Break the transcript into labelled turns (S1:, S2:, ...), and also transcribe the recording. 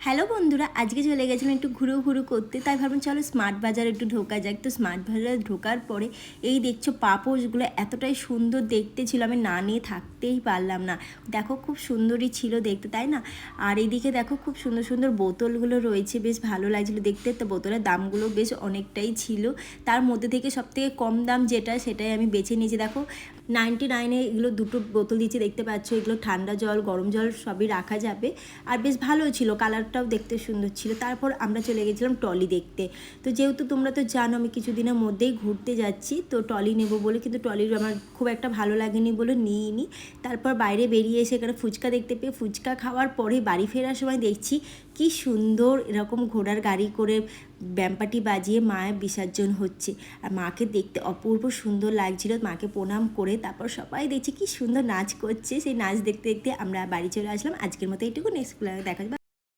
S1: Hello বন্ধুরা, আজকে চলে গেছিলাম একটু ঘুরু করতে, তাই ভাবলাম চলো স্মার্ট বাজারে একটু ঢোকা যাক। তো স্মার্ট বাজারে ঢোকার পরে এই দেখছো পাপোশগুলো এতটাই সুন্দর দেখতে ছিল, আমি না নিয়ে থাকতেই পারলাম না। দেখো খুব সুন্দরই ছিল দেখতে, তাই না? আর এইদিকে দেখো খুব সুন্দর সুন্দর বোতলগুলো রয়েছে, বেশ ভালো লাগছিলো দেখতে। তো বোতলের দামগুলো বেশ অনেকটাই ছিল, তার মধ্যে থেকে সবথেকে কম দাম যেটা সেটাই আমি বেছে নিয়েছি। দেখো 99-এ এগুলো দুটো বোতল দিচ্ছে, দেখতে পাচ্ছ। এগুলো ঠান্ডা জল গরম জল সবই রাখা যাবে, আর বেশ ভালো ছিল, কালারটাও দেখতে সুন্দর ছিল। তারপর আমরা চলে গেছিলাম ট্রলি দেখতে। তো যেহেতু তোমরা তো জানো আমি কিছুদিনের মধ্যেই ঘুরতে যাচ্ছি, তো ট্রলি নেবো বলে, কিন্তু ট্রলির আমার খুব একটা ভালো লাগেনি বলে নিইনি। তারপর বাইরে বেরিয়ে এসে এখানে ফুচকা দেখতে পেয়ে ফুচকা খাওয়ার পরে বাড়ি ফেরার সময় দেখছি কি সুন্দর এরকম ঘোড়ার গাড়ি করে ব্যাম্পাটি বাজিয়ে মায়ের বিসর্জন হচ্ছে। আর মাকে দেখতে অপূর্ব সুন্দর লাগছিল। মাকে প্রণাম করে তারপর সবাই দেখছি কি সুন্দর নাচ করছে। সেই নাচ দেখতে দেখতে আমরা বাড়ি চলে আসলাম। আজকের মতো এইটুকু, নেক্সট দেখা যাবে।